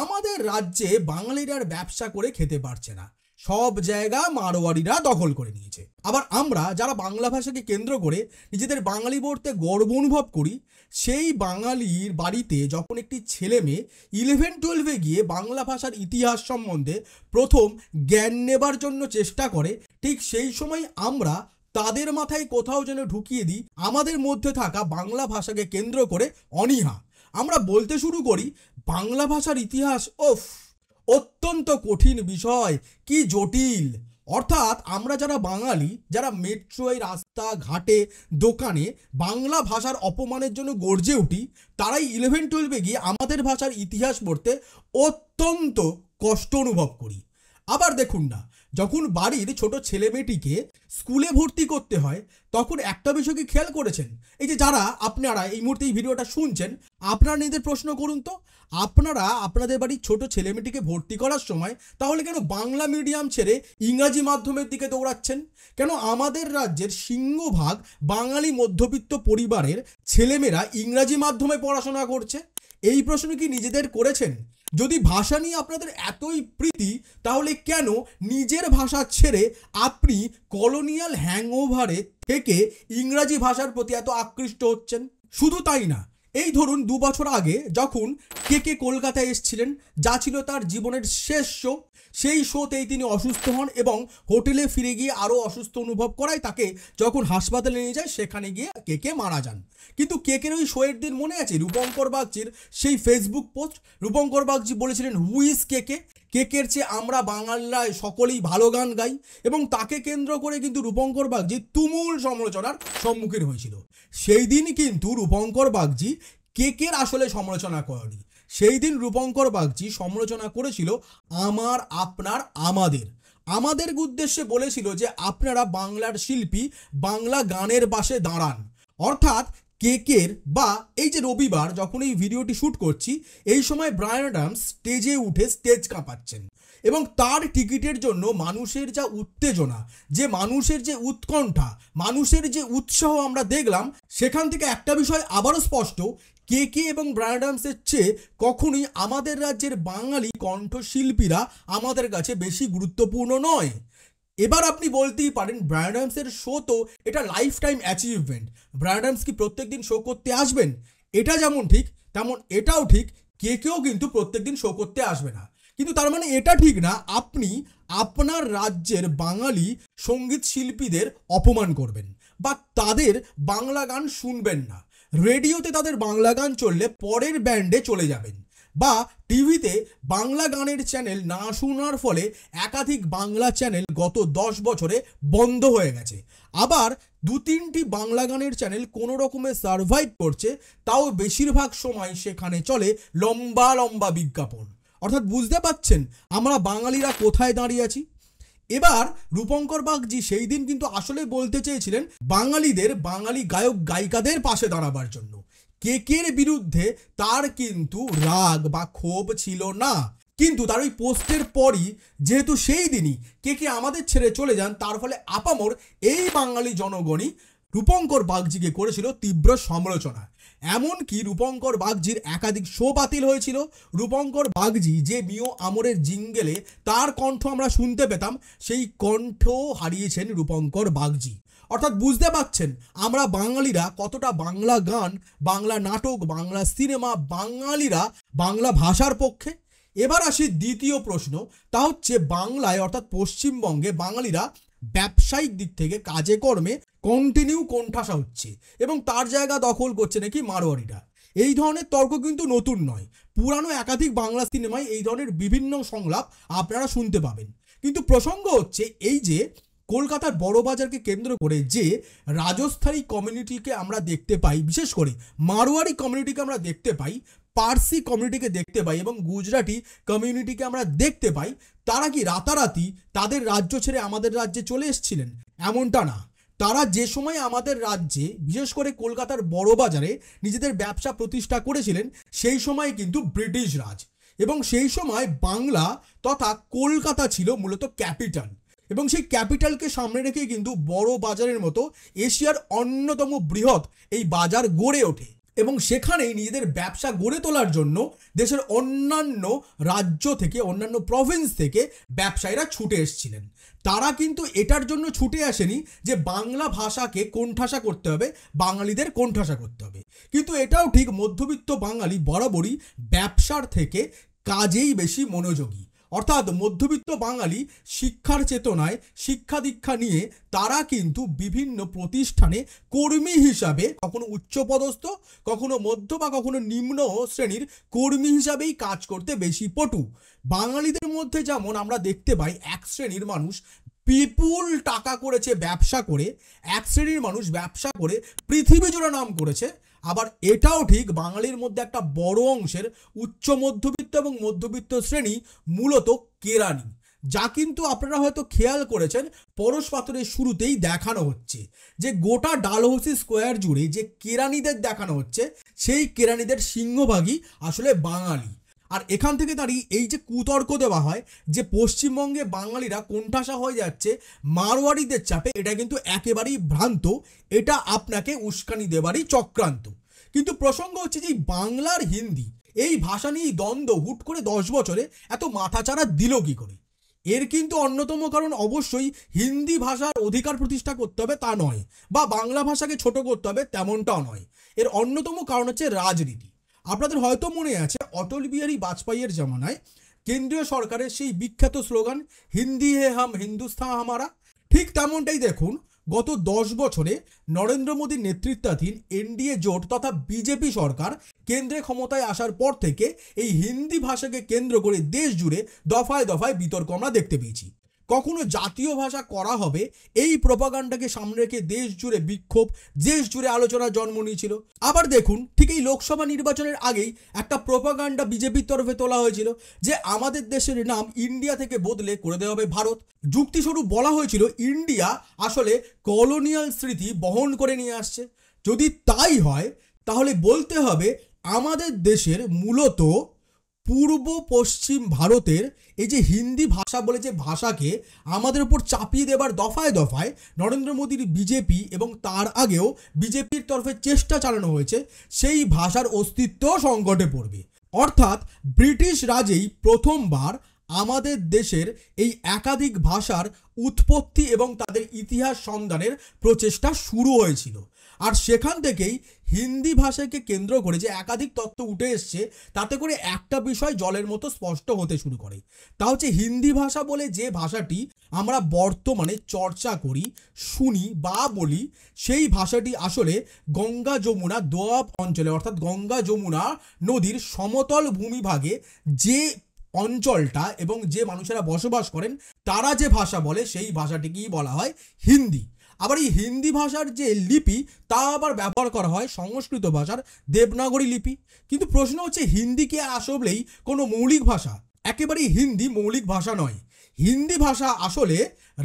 আমাদের রাজ্যে বাঙালিরা ব্যবসা করে খেতে পারছে না, সব জায়গা মারোয়ারিরা দখল করে নিয়েছে। আবার আমরা যারা বাংলা ভাষাকে কেন্দ্র করে নিজেদের বাঙালি বলতে গর্ব অনুভব করি, সেই বাঙালির বাড়িতে যখন একটি ছেলে মেয়ে 11-12-এ গিয়ে বাংলা ভাষার ইতিহাস সম্বন্ধে প্রথম জ্ঞান নেবার জন্য চেষ্টা করে, ঠিক সেই সময় আমরা তাদের মাথায় কোথাও যেন ঢুকিয়ে দিই আমাদের মধ্যে থাকা বাংলা ভাষাকে কেন্দ্র করে অনীহা। আমরা বলতে শুরু করি বাংলা ভাষার ইতিহাস অত্যন্ত কঠিন বিষয়, কি জটিল। অর্থাৎ আমরা যারা বাঙালি, যারা মেট্রোয়, রাস্তা ঘাটে, দোকানে বাংলা ভাষার অপমানের জন্য গর্জে উঠি, তারাই 11-12-এ গিয়ে আমাদের ভাষার ইতিহাস পড়তে অত্যন্ত কষ্ট অনুভব করি। আবার দেখুন না, যখন বাড়ির ছোট ছেলে মেয়েটিকে স্কুলে ভর্তি করতে হয়, তখন একটা বিষয়কে খেয়াল করেছেন? এই যে যারা আপনারা এই মুহূর্তে এই ভিডিওটা শুনছেন, আপনারা নিজেদের প্রশ্ন করুন তো, আপনারা আপনাদের বাড়ির ছোট ছেলে মেয়েটিকে ভর্তি করার সময় তাহলে কেন বাংলা মিডিয়াম ছেড়ে ইংরাজি মাধ্যমের দিকে দৌড়াচ্ছেন? কেন আমাদের রাজ্যের সিংহভাগ বাঙালি মধ্যবিত্ত পরিবারের ছেলেমেয়েরা ইংরাজি মাধ্যমে পড়াশোনা করছে? এই প্রশ্ন কি নিজেদের করেছেন? যদি ভাষা নিয়ে আপনাদের এতই প্রীতি, তাহলে কেন নিজের ভাষা ছেড়ে আপনি কলোনিয়াল হ্যাংওভারে থেকে ইংরাজি ভাষার প্রতি এত আকৃষ্ট হচ্ছেন? শুধু তাই না, এই ধরুন 2 বছর আগে যখন কে কলকাতায় এসেছিলেন, যা ছিল তার জীবনের শেষ শো, সেই শোতেই তিনি অসুস্থ হন এবং হোটেলে ফিরে গিয়ে আরও অসুস্থ অনুভব করায় তাকে যখন হাসপাতালে নিয়ে যায়, সেখানে গিয়ে কে মারা যান। কিন্তু কেকের ওই শোয়ের দিন মনে আছে রূপঙ্কর বাগচির সেই ফেসবুক পোস্ট? রূপঙ্কর বাগচি বলেছিলেন, হু ইজ কেকের চেয়ে আমরা বাঙালিরা সকলেই ভালো গান গাই, এবং তাকে কেন্দ্র করে কিন্তু রূপঙ্কর বাগচি তুমুল সমালোচনার সম্মুখীন হয়েছিল। সেই দিন কিন্তু রূপঙ্কর বাগচি কেকের আসলে সমালোচনা করেনি। সেই দিন রূপঙ্কর বাগচি সমালোচনা করেছিল আমার, আপনার, আমাদের উদ্দেশ্যে বলেছিল যে আপনারা বাংলার শিল্পী, বাংলা গানের পাশে দাঁড়ান। অর্থাৎ কেকের বা এই যে রবিবার যখন এই ভিডিওটি শ্যুট করছি, এই সময় ব্রায়ান অ্যাডামস স্টেজে উঠে স্টেজ কাঁপাচ্ছেন, এবং তার টিকিটের জন্য মানুষের যা উত্তেজনা, যে মানুষের যে উৎকণ্ঠা, মানুষের যে উৎসাহ আমরা দেখলাম, সেখান থেকে একটা বিষয় আবারও স্পষ্ট, কে এবং ব্রায়ান অ্যাডামসের চেয়ে কখনোই আমাদের রাজ্যের বাঙালি কণ্ঠশিল্পীরা আমাদের কাছে বেশি গুরুত্বপূর্ণ নয়। এবার আপনি বলতেই পারেন ব্রায়ান অ্যাডামসের শো তো এটা life time achievement, Bryan Adams কি প্রত্যেকদিন শো করতে আসবেন? এটা যেমন ঠিক তেমন এটাও ঠিক, কেও কিন্তু প্রত্যেকদিন শো করতে আসবে না। কিন্তু তার মানে এটা ঠিক না আপনি আপনার রাজ্যের বাঙালি সঙ্গীত শিল্পীদের অপমান করবেন বা তাদের বাংলা গান শুনবেন না। রেডিওতে তাদের বাংলা গান চললে পরের ব্যান্ডে চলে যাবেন, বা টিভিতে বাংলা গানের চ্যানেল না শোনার ফলে একাধিক বাংলা চ্যানেল গত 10 বছরে বন্ধ হয়ে গেছে। আবার 2-3টি বাংলা গানের চ্যানেল কোনো রকমে সার্ভাইভ করছে, তাও বেশিরভাগ সময় সেখানে চলে লম্বা লম্বা বিজ্ঞাপন। অর্থাৎ বুঝতে পাচ্ছেন আমরা বাঙালিরা কোথায় দাঁড়িয়ে আছি। এবার রূপঙ্কর বাগচি সেই দিন কিন্তু আসলে বলতে চেয়েছিলেন বাঙালিদের, বাঙালি গায়ক গায়িকাদের পাশে দাঁড়াবার জন্য। কেকের বিরুদ্ধে তার কিন্তু রাগ বা ক্ষোভ ছিল না, কিন্তু তার ওই পোস্টের পরই যেহেতু সেই দিনই কে আমাদের ছেড়ে চলে যান, তার ফলে আপামর এই বাঙালি জনগণই রূপঙ্কর বাগচিকে করেছিল তীব্র সমালোচনা। এমনকি রূপঙ্কর বাগচির একাধিক শো বাতিল হয়েছিল। রূপঙ্কর বাগচি যে মিও আমরের জিঙ্গেলে তার কণ্ঠ আমরা শুনতে পেতাম, সেই কণ্ঠ হারিয়েছেন রূপঙ্কর বাগচি। অর্থাৎ বুঝতে পাচ্ছেন আমরা বাঙালিরা কতটা বাংলা গান, বাংলা নাটক, বাংলা সিনেমা, বাঙালিরা বাংলা ভাষার পক্ষে। এবার আসি দ্বিতীয় প্রশ্ন, তা হচ্ছে বাংলায় অর্থাৎ পশ্চিমবঙ্গে বাঙালিরা ব্যবসায়িক দিক থেকে কাজে কর্মে কন্টিনিউ কোণঠাসা হচ্ছে এবং তার জায়গা দখল করছে নাকি মারোয়ারিরা। এই ধরনের তর্ক কিন্তু নতুন নয়, পুরানো একাধিক বাংলা সিনেমায় এই ধরনের বিভিন্ন সংলাপ আপনারা শুনতে পাবেন। কিন্তু প্রসঙ্গ হচ্ছে এই যে কলকাতার বড়বাজারকে কেন্দ্র করে যে রাজস্থানী কমিউনিটিকে আমরা দেখতে পাই, বিশেষ করে মারোয়ারি কমিউনিটিকে আমরা দেখতে পাই, পার্সি কমিউনিটিকে দেখতে পাই এবং গুজরাটি কমিউনিটিকে আমরা দেখতে পাই, তারা কি রাতারাতি তাদের রাজ্য ছেড়ে আমাদের রাজ্যে চলে এসেছিলেন? এমনটা না। তারা যে সময় আমাদের রাজ্যে, বিশেষ করে কলকাতার বড়বাজারে নিজেদের ব্যবসা প্রতিষ্ঠা করেছিলেন, সেই সময় কিন্তু ব্রিটিশ রাজ, এবং সেই সময় বাংলা তথা কলকাতা ছিল মূলত ক্যাপিটাল, এবং সেই ক্যাপিটালকে সামনে রেখে কিন্তু বড় বাজারের মতো এশিয়ার অন্যতম বৃহৎ এই বাজার গড়ে ওঠে। এবং সেখানেই নিজেদের ব্যবসা গড়ে তোলার জন্য দেশের অন্যান্য রাজ্য থেকে, অন্যান্য প্রভিন্স থেকে ব্যবসায়ীরা ছুটে এসেছিলেন। তারা কিন্তু এটার জন্য ছুটে আসেনি যে বাংলা ভাষাকে কোণঠাসা করতে হবে, বাঙালিদের কোণঠাসা করতে হবে। কিন্তু এটাও ঠিক, মধ্যবিত্ত বাঙালি বরাবরই ব্যবসার থেকে কাজেই বেশি মনোযোগী। অর্থাৎ মধ্যবিত্ত বাঙালি শিক্ষার চেতনায়, শিক্ষা দীক্ষা নিয়ে তারা কিন্তু বিভিন্ন প্রতিষ্ঠানে কর্মী হিসাবে, কখনো উচ্চপদস্থ, কখনো মধ্য বা কখনো নিম্ন শ্রেণীর কর্মী হিসাবেই কাজ করতে বেশি পটু। বাঙালিদের মধ্যে যেমন আমরা দেখতে পাই এক শ্রেণীর মানুষ বিপুল টাকা করেছে ব্যবসা করে, এক শ্রেণীর মানুষ ব্যবসা করে পৃথিবী জুড়ে নাম করেছে, আবার এটাও ঠিক বাঙালির মধ্যে একটা বড় অংশের উচ্চ মধ্যবিত্ত এবং মধ্যবিত্ত শ্রেণী মূলত কেরানি, যা কিন্তু আপনারা হয়তো খেয়াল করেছেন পরশ পাথরের শুরুতেই দেখানো হচ্ছে যে গোটা ডালহৌসি স্কোয়ার জুড়ে যে কেরানিদের দেখানো হচ্ছে, সেই কেরানিদের সিংহভাগই আসলে বাঙালি। আর এখান থেকে দাঁড়িয়ে এই যে কুতর্ক দেওয়া হয় যে পশ্চিমবঙ্গে বাঙালিরা কোণঠাসা হয়ে যাচ্ছে মারোয়ারিদের চাপে, এটা কিন্তু একেবারেই ভ্রান্ত, এটা আপনাকে উস্কানি দেওয়ারই চক্রান্ত। কিন্তু প্রসঙ্গ হচ্ছে যে বাংলার হিন্দি এই ভাষা নিয়েই দ্বন্দ্ব হুট করে 10 বছরে এত মাথাচাড়া দিল কি করে? এর কিন্তু অন্যতম কারণ অবশ্যই হিন্দি ভাষার অধিকার প্রতিষ্ঠা করতে হবে তা নয়, বা বাংলা ভাষাকে ছোট করতে হবে তেমনটাও নয়। এর অন্যতম কারণ হচ্ছে রাজনীতি। আপনাদের হয়তো মনে আছে অটল বিহারী বাজপেয়ীর জামানায় কেন্দ্রীয় সরকারের সেই বিখ্যাত স্লোগান হিন্দি হে হাম হিন্দুস্তান হামারা, ঠিক তেমনটাই দেখুন গত 10 বছরে নরেন্দ্র মোদীর নেতৃত্বাধীন এনডিএ জোট তথা বিজেপি সরকার কেন্দ্রে ক্ষমতায় আসার পর থেকে এই হিন্দি ভাষাকে কেন্দ্র করে দেশ জুড়ে দফায় দফায় বিতর্ক আমরা দেখতে পেয়েছি। কখনো জাতীয় ভাষা করা হবে এই প্রপাগান্ডাকে সামনে রেখে দেশ জুড়ে বিক্ষোভ, দেশ জুড়ে আলোচনার জন্ম নিয়েছিল। আবার দেখুন ঠিক এই লোকসভা নির্বাচনের আগেই একটা প্রপাগান্ডা বিজেপির তরফে তোলা হয়েছিল যে আমাদের দেশের নাম ইন্ডিয়া থেকে বদলে করে দেওয়া হবে ভারত। যুক্তিস্বরূপ বলা হয়েছিল ইন্ডিয়া আসলে কলোনিয়াল স্মৃতি বহন করে নিয়ে আসছে। যদি তাই হয় তাহলে বলতে হবে আমাদের দেশের মূলত পূর্ব পশ্চিম ভারতের এই যে হিন্দি ভাষা বলে যে ভাষাকে আমাদের উপর চাপিয়ে দেবার দফায় দফায় নরেন্দ্র মোদীর বিজেপি এবং তার আগেও বিজেপির তরফে চেষ্টা চালানো হয়েছে, সেই ভাষার অস্তিত্ব সংকটে পড়বে। অর্থাৎ ব্রিটিশ রাজেই প্রথমবার আমাদের দেশের এই একাধিক ভাষার উৎপত্তি এবং তাদের ইতিহাস সন্ধানের প্রচেষ্টা শুরু হয়েছিল। আর সেখান থেকেই হিন্দি ভাষাকে কেন্দ্র করে যে একাধিক তত্ত্ব উঠে এসছে, তাতে করে একটা বিষয় জলের মতো স্পষ্ট হতে শুরু করে। তা হচ্ছে হিন্দি ভাষা বলে যে ভাষাটি আমরা বর্তমানে চর্চা করি, শুনি বা বলি, সেই ভাষাটি আসলে গঙ্গা যমুনা দোয়াব অঞ্চলে, অর্থাৎ গঙ্গা যমুনা নদীর সমতল ভূমিভাগে যে অঞ্চলটা এবং যে মানুষেরা বসবাস করেন তারা যে ভাষা বলে সেই ভাষাটিকেই বলা হয় হিন্দি। আবার এই হিন্দি ভাষার যে লিপি তা আবার ব্যবহার করা হয় সংস্কৃত ভাষার দেবনাগরী লিপি। কিন্তু প্রশ্ন হচ্ছে হিন্দি কি আসলেই কোনো মৌলিক ভাষা? একেবারেই হিন্দি মৌলিক ভাষা নয়। হিন্দি ভাষা আসলে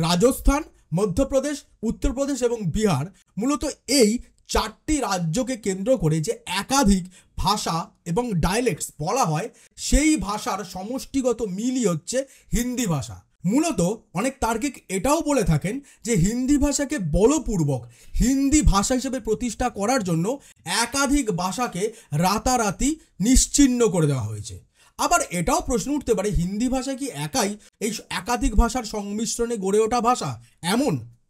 রাজস্থান, মধ্যপ্রদেশ, উত্তরপ্রদেশ এবং বিহার, মূলত এই 4টি রাজ্যকে কেন্দ্র করে যে একাধিক ভাষা এবং ডায়ালেক্টস বলা হয়, সেই ভাষার সমষ্টিগত মিলই হচ্ছে হিন্দি ভাষা। মূলত অনেক তার্কিক এটাও বলে থাকেন যে হিন্দি ভাষাকে বলপূর্বক হিন্দি ভাষা হিসেবে প্রতিষ্ঠা করার জন্য একাধিক ভাষাকে রাতারাতি নিশ্চিহ্ন করে দেওয়া হয়েছে। আবার এটাও প্রশ্ন উঠতে পারে হিন্দি ভাষা কি একাই এই একাধিক ভাষার সংমিশ্রণে গড়ে ওঠা ভাষা?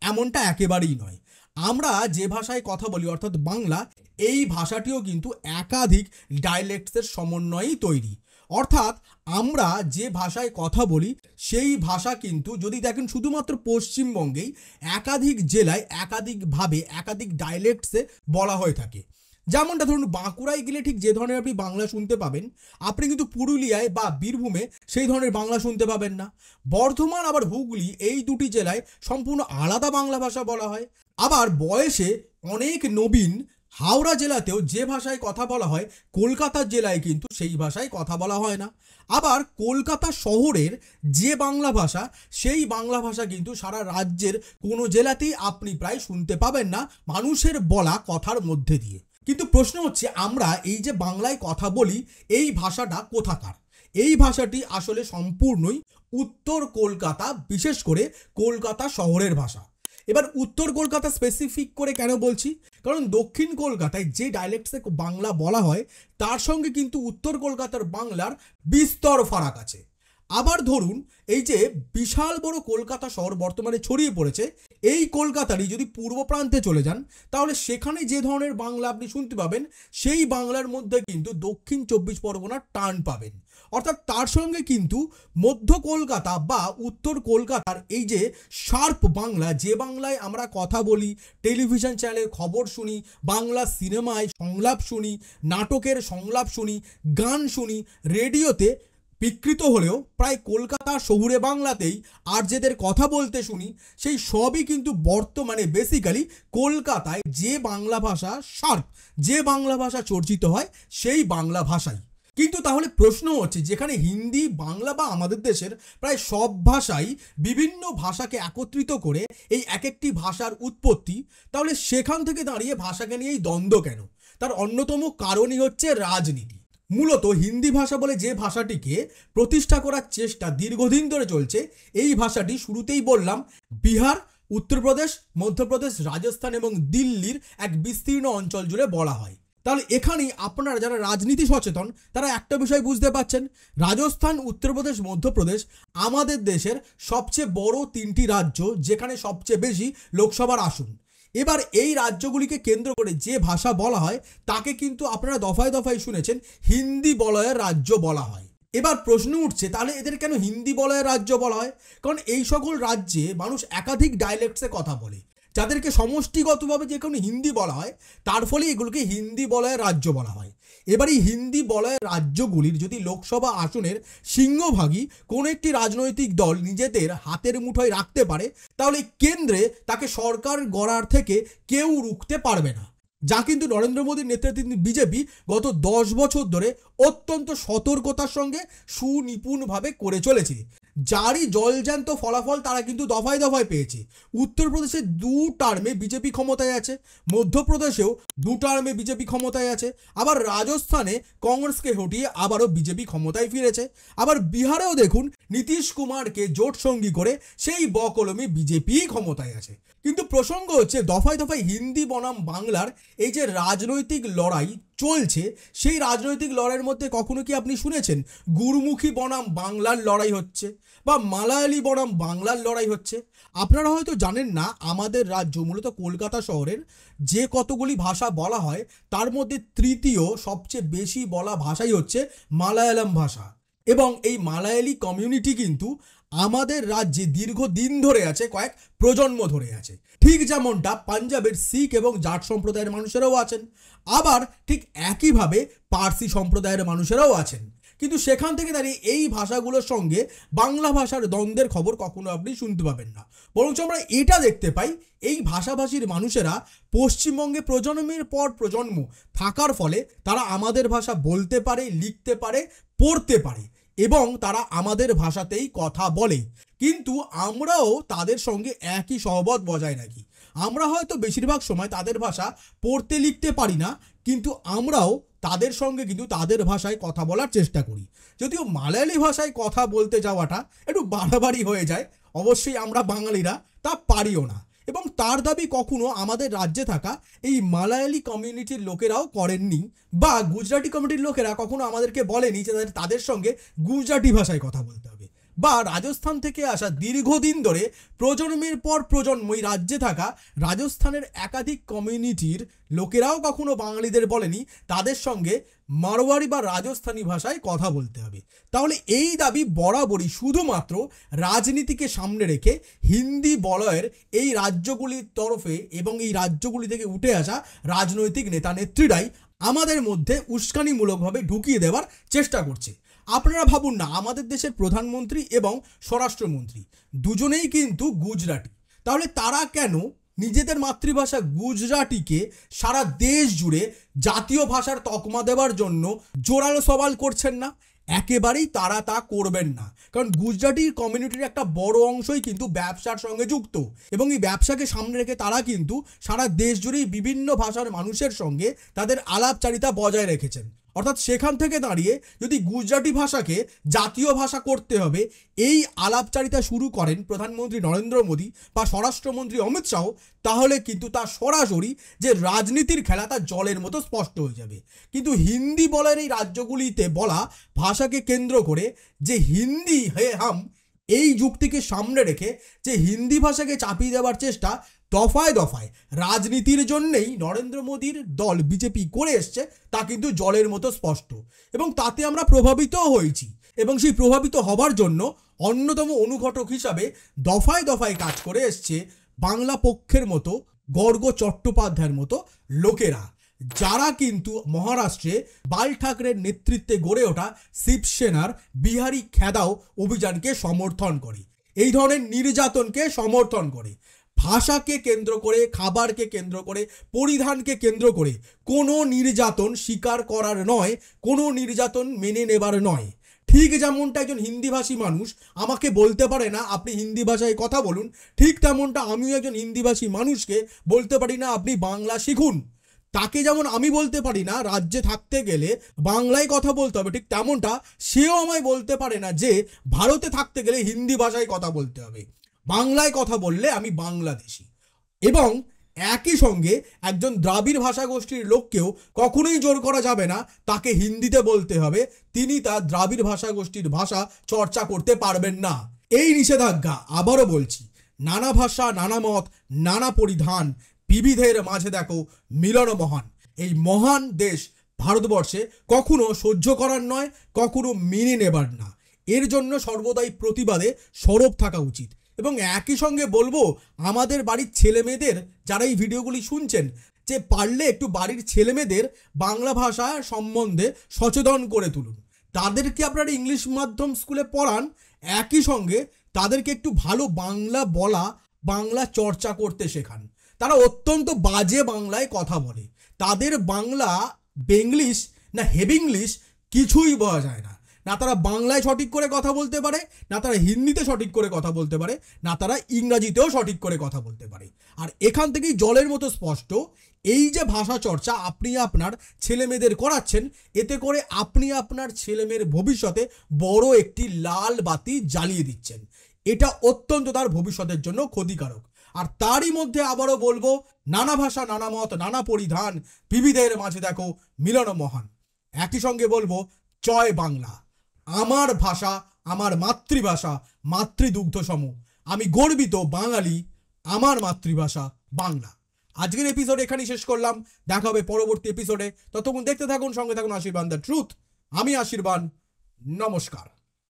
এমনটা একেবারেই নয়। আমরা যে ভাষায় কথা বলি অর্থাৎ বাংলা, এই ভাষাটিও কিন্তু একাধিক ডায়ালেক্টসের সমন্বয়েই তৈরি। অর্থাৎ আমরা যে ভাষায় কথা বলি সেই ভাষা কিন্তু যদি দেখেন শুধুমাত্র পশ্চিমবঙ্গেই একাধিক জেলায় একাধিকভাবে একাধিক ডায়ালেক্টসে বলা হয়ে থাকে। যেমনটা ধরুন বাঁকুড়ায় গেলে ঠিক যে ধরনের আপনি বাংলা শুনতে পাবেন, আপনি কিন্তু পুরুলিয়ায় বা বীরভূমে সেই ধরনের বাংলা শুনতে পাবেন না। বর্ধমান আবার হুগলি এই দুটি জেলায় সম্পূর্ণ আলাদা বাংলা ভাষা বলা হয়। আবার বয়সে অনেক নবীন হাওড়া জেলাতেও যে ভাষায় কথা বলা হয় কলকাতার জেলায় কিন্তু সেই ভাষায় কথা বলা হয় না। আবার কলকাতা শহরের যে বাংলা ভাষা সেই বাংলা ভাষা কিন্তু সারা রাজ্যের কোনো জেলাতেই আপনি প্রায় শুনতে পাবেন না মানুষের বলা কথার মধ্যে দিয়ে। কিন্তু প্রশ্ন হচ্ছে আমরা এই যে বাংলায় কথা বলি এই ভাষাটা কোথাকার? এই ভাষাটি আসলে সম্পূর্ণই উত্তর কলকাতা, বিশেষ করে কলকাতা শহরের ভাষা। এবার উত্তর কলকাতা স্পেসিফিক করে কেন বলছি, কারণ দক্ষিণ কলকাতায় যে ডায়ালেক্টসে বাংলা বলা হয় তার সঙ্গে কিন্তু উত্তর কলকাতার বাংলার বিস্তর ফারাক আছে। আবার ধরুন এই যে বিশাল বড় কলকাতা শহর বর্তমানে ছড়িয়ে পড়েছে, এই কলকাতারই যদি পূর্ব প্রান্তে চলে যান তাহলে সেখানে যে ধরনের বাংলা আপনি শুনতে পাবেন সেই বাংলার মধ্যে কিন্তু দক্ষিণ 24 পরগনার টান পাবেন। অর্থাৎ তার সঙ্গে কিন্তু মধ্য কলকাতা বা উত্তর কলকাতার এই যে শার্প বাংলা, যে বাংলায় আমরা কথা বলি, টেলিভিশন চ্যানেলে খবর শুনি, বাংলা সিনেমায় সংলাপ শুনি, নাটকের সংলাপ শুনি, গান শুনি, রেডিওতে বিকৃত হলেও প্রায় কলকাতা শহুরে বাংলাতেই আরজেদের কথা বলতে শুনি, সেই সবই কিন্তু বর্তমানে বেসিক্যালি কলকাতায় যে বাংলা ভাষা শার্প, যে বাংলা ভাষা চর্চিত হয় সেই বাংলা ভাষাই। কিন্তু তাহলে প্রশ্ন হচ্ছে, যেখানে হিন্দি, বাংলা বা আমাদের দেশের প্রায় সব ভাষাই বিভিন্ন ভাষাকে একত্রিত করে এই এক একটি ভাষার উৎপত্তি, তাহলে সেখান থেকে দাঁড়িয়ে ভাষাকে নিয়ে এই দ্বন্দ্ব কেন? তার অন্যতম কারণই হচ্ছে রাজনীতি। মূলত হিন্দি ভাষা বলে যে ভাষাটিকে প্রতিষ্ঠা করার চেষ্টা দীর্ঘদিন ধরে চলছে, এই ভাষাটি শুরুতেই বললাম বিহার, উত্তরপ্রদেশ, মধ্যপ্রদেশ, রাজস্থান এবং দিল্লির এক বিস্তীর্ণ অঞ্চল জুড়ে বলা হয়। তাহলে এখানেই আপনারা যারা রাজনীতি সচেতন তারা একটা বিষয় বুঝতে পাচ্ছেন, রাজস্থান, উত্তরপ্রদেশ, মধ্যপ্রদেশ আমাদের দেশের সবচেয়ে বড় তিনটি রাজ্য, যেখানে সবচেয়ে বেশি লোকসভার আসন। এবার এই রাজ্যগুলিকে কেন্দ্র করে যে ভাষা বলা হয় তাকে কিন্তু আপনারা দফায় দফায় শুনেছেন হিন্দি বলয়ের রাজ্য বলা হয়। এবার প্রশ্ন উঠছে, তাহলে এদের কেন হিন্দি বলয়ের রাজ্য বলা হয়? কারণ এই সকল রাজ্যে মানুষ একাধিক ডায়ালেক্টসে কথা বলে, যাদেরকে সমষ্টিগতভাবে যে কোনো হিন্দি বলা হয়, তার ফলে এগুলোকে হিন্দি বলয়ের রাজ্য বলা হয়। এবার এই হিন্দি বলয়ের রাজ্যগুলির যদি লোকসভা আসনের সিংহভাগই কোনো একটি রাজনৈতিক দল নিজেদের হাতের মুঠোয় রাখতে পারে, তাহলে কেন্দ্রে তাকে সরকার গড়ার থেকে কেউ রুখতে পারবে না, যা কিন্তু নরেন্দ্র মোদীর নেতৃত্বাধীন বিজেপি গত 10 বছর ধরে অত্যন্ত সতর্কতার সঙ্গে সুনিপুণভাবে করে চলেছে, যারই জলজ্যান্ত ফলাফল তারা কিন্তু দফায় দফায় পেয়েছে। উত্তরপ্রদেশে 2 টার্মে বিজেপি ক্ষমতায় আছে, মধ্যপ্রদেশেও 2 টার্মে বিজেপি ক্ষমতায় আছে, আবার রাজস্থানে কংগ্রেসকে হটিয়ে আবারও বিজেপি ক্ষমতায় ফিরেছে, আবার বিহারেও দেখুন নীতিশ কুমারকে জোট সঙ্গী করে সেই বকলমে বিজেপি ক্ষমতায় আছে। কিন্তু প্রসঙ্গ হচ্ছে, দফায় দফায় হিন্দি বনাম বাংলার এই যে রাজনৈতিক লড়াই চলছে, সেই রাজনৈতিক লড়াইয়ের মধ্যে কখনো কি আপনি শুনেছেন গুরুমুখী বনাম বাংলার লড়াই হচ্ছে বা মালায়ালি বনাম বাংলার লড়াই হচ্ছে? আপনারা হয়তো জানেন না, আমাদের রাজ্য মূলত কলকাতা শহরের যে কতগুলি ভাষা বলা হয় তার মধ্যে তৃতীয় সবচেয়ে বেশি বলা ভাষাই হচ্ছে মালায়ালাম ভাষা। এবং এই মালায়ালি কমিউনিটি কিন্তু আমাদের রাজ্যে দীর্ঘদিন ধরে আছে, কয়েক প্রজন্ম ধরে আছে। ঠিক যেমনটা পাঞ্জাবের শিখ এবং জাট সম্প্রদায়ের মানুষেরাও আছেন, আবার ঠিক একইভাবে পার্সি সম্প্রদায়ের মানুষেরাও আছেন। কিন্তু সেখান থেকে দাঁড়িয়ে এই ভাষাগুলোর সঙ্গে বাংলা ভাষার দ্বন্দ্বের খবর কখনো আপনি শুনতে পাবেন না, বরঞ্চ আমরা এটা দেখতে পাই এই ভাষাভাষীর মানুষেরা পশ্চিমবঙ্গে প্রজন্মের পর প্রজন্ম থাকার ফলে তারা আমাদের ভাষা বলতে পারে, লিখতে পারে, পড়তে পারে এবং তারা আমাদের ভাষাতেই কথা বলে। কিন্তু আমরাও তাদের সঙ্গে একই সহবত বজায় রাখি। আমরা হয়তো বেশিরভাগ সময় তাদের ভাষা পড়তে লিখতে পারি না, কিন্তু আমরাও তাদের সঙ্গে কিন্তু তাদের ভাষায় কথা বলার চেষ্টা করি। যদিও মালায়ালি ভাষায় কথা বলতে যাওয়াটা একটু বাড়াবাড়ি হয়ে যায়, অবশ্যই আমরা বাঙালিরা তা পারিও না, এবং তার দাবি কখনো আমাদের রাজ্যে থাকা এই মালায়ালি কমিউনিটির লোকেরাও করেননি, বা গুজরাটি কমিউনিটির লোকেরা কখনো আমাদেরকে বলেনি যে তাদের সঙ্গে গুজরাটি ভাষায় কথা বলতে হবে, বা রাজস্থান থেকে আসা দীর্ঘদিন ধরে প্রজন্মের পর প্রজন্মই রাজ্যে থাকা রাজস্থানের একাধিক কমিউনিটির লোকেরাও কখনো বাঙালিদের বলেনি তাদের সঙ্গে মারোয়ারি বা রাজস্থানী ভাষায় কথা বলতে হবে। তাহলে এই দাবি বরাবরই শুধুমাত্র রাজনীতিকে সামনে রেখে হিন্দি বলয়ের এই রাজ্যগুলির তরফে এবং এই রাজ্যগুলি থেকে উঠে আসা রাজনৈতিক নেতা নেত্রীরাই আমাদের মধ্যে উস্কানিমূলকভাবে ঢুকিয়ে দেওয়ার চেষ্টা করছে। আপনারা ভাবুন না, আমাদের দেশের প্রধানমন্ত্রী এবং স্বরাষ্ট্রমন্ত্রী দুজনেই কিন্তু গুজরাটি, তাহলে তারা কেন নিজেদের মাতৃভাষা গুজরাটিকে সারা দেশ জুড়ে জাতীয় ভাষার তকমা দেওয়ার জন্য জোরালো সওয়াল করছেন না? একেবারেই তারা তা করবেন না, কারণ গুজরাটি কমিউনিটির একটা বড় অংশই কিন্তু ব্যবসার সঙ্গে যুক্ত, এবং এই ব্যবসাকে সামনে রেখে তারা কিন্তু সারা দেশ জুড়েই বিভিন্ন ভাষার মানুষের সঙ্গে তাদের আলাপচারিতা বজায় রেখেছেন। অর্থাৎ সেখান থেকে দাঁড়িয়ে যদি গুজরাটি ভাষাকে জাতীয় ভাষা করতে হবে এই আলাপচারিতা শুরু করেন প্রধানমন্ত্রী নরেন্দ্র মোদী বা স্বরাষ্ট্রমন্ত্রী অমিত শাহ, তাহলে কিন্তু তা সরাসরি যে রাজনীতির খেলা তা জলের মতো স্পষ্ট হয়ে যাবে। কিন্তু হিন্দি বলার এই রাজ্যগুলিতে বলা ভাষাকে কেন্দ্র করে যে হিন্দি হে হাম, এই যুক্তিকে সামনে রেখে যে হিন্দি ভাষাকে চাপিয়ে দেওয়ার চেষ্টা দফায় দফায় রাজনীতির জন্যেই নরেন্দ্র মোদীর দল বিজেপি করে এসছে, তা কিন্তু জলের মতো স্পষ্ট। এবং তাতে আমরা প্রভাবিতও হয়েছি, এবং সেই প্রভাবিত হবার জন্য অন্যতম অনুঘটক হিসাবে দফায় দফায় কাজ করে এসছে বাংলা পক্ষের মতো গর্গ চট্টোপাধ্যায়ের মতো লোকেরা, যারা কিন্তু মহারাষ্ট্রে বাল ঠাকরের নেতৃত্বে গড়ে ওঠা শিবসেনার বিহারি খেদাও অভিযানকে সমর্থন করে, এই ধরনের নির্যাতনকে সমর্থন করে। ভাষাকে কেন্দ্র করে, খাবারকে কেন্দ্র করে, পরিধানকে কেন্দ্র করে কোনো নির্যাতন স্বীকার করার নয়, কোনো নির্যাতন মেনে নেবার নয়। ঠিক যেমনটা একজন হিন্দিভাষী মানুষ আমাকে বলতে পারে না আপনি হিন্দি ভাষায় কথা বলুন, ঠিক তেমনটা আমিও একজন হিন্দিভাষী মানুষকে বলতে পারি না আপনি বাংলা শিখুন। তাকে যেমন আমি বলতে পারি না রাজ্যে থাকতে গেলে বাংলায় কথা বলতে হবে, ঠিক তেমনটা সেও আমায় বলতে পারে না যে ভারতে থাকতে গেলে হিন্দি ভাষায় কথা বলতে হবে। বাংলায় কথা বললে আমি বাংলাদেশি। এবং একই সঙ্গে একজন দ্রাবিড় ভাষাগোষ্ঠীর লোককেও কখনোই জোর করা যাবে না তাকে হিন্দিতে বলতে হবে, তিনি তার দ্রাবিড় ভাষাগোষ্ঠীর ভাষা চর্চা করতে পারবেন না। এই নিষেধাজ্ঞা, আবারও বলছি, নানা ভাষা, নানা মত, নানা পরিধান, বিবিধের মাঝে দেখো মিলন মহান, এই মহান দেশ ভারতবর্ষে কখনো সহ্য করার নয়, কখনো মেনে নেবার না। এর জন্য সর্বদাই প্রতিবাদে সরব থাকা উচিত। এবং একই সঙ্গে বলবো আমাদের বাড়ির ছেলেমেয়েদের যারা এই ভিডিওগুলি শুনছেন, যে পারলে একটু বাড়ির ছেলেমেয়েদের বাংলা ভাষা সম্বন্ধে সচেতন করে তুলুন। তাদেরকে আপনারা ইংলিশ মাধ্যম স্কুলে পড়ান, একই সঙ্গে তাদেরকে একটু ভালো বাংলা বলা, বাংলা চর্চা করতে শেখান। তারা অত্যন্ত বাজে বাংলায় কথা বলে, তাদের বাংলা বেঙ্গলিশ না হেভিংলিশ কিছুই বোঝা যায় না। না তারা বাংলায় সঠিক করে কথা বলতে পারে, না তারা হিন্দিতে সঠিক করে কথা বলতে পারে, না তারা ইংরাজিতেও সঠিক করে কথা বলতে পারে। আর এখান থেকেই জলের মতো স্পষ্ট এই যে ভাষা চর্চা আপনি আপনার ছেলেমেয়েদের করাচ্ছেন, এতে করে আপনি আপনার ছেলেমেয়ের ভবিষ্যতে বড় একটি লাল বাতি জ্বালিয়ে দিচ্ছেন। এটা অত্যন্ত তার ভবিষ্যতের জন্য ক্ষতিকারক। আর তারই মধ্যে আবারও বলবো, নানা ভাষা, নানা মত, নানা পরিধান, বিবিধের মাঝে দেখো মিলন মহান। একই সঙ্গে বলবো জয় বাংলা, আমার ভাষা, আমার মাতৃভাষা, মাতৃদুগ্ধ সম। আমি গর্বিত বাঙালি, আমার মাতৃভাষা বাংলা। আজকের এপিসোড এখানেই শেষ করলাম, দেখা হবে পরবর্তী এপিসোডে। ততক্ষণ দেখতে থাকুন, সঙ্গে থাকুন আশীর্বাদ দ্য ট্রুথ। আমি আশীর্বাদ, নমস্কার।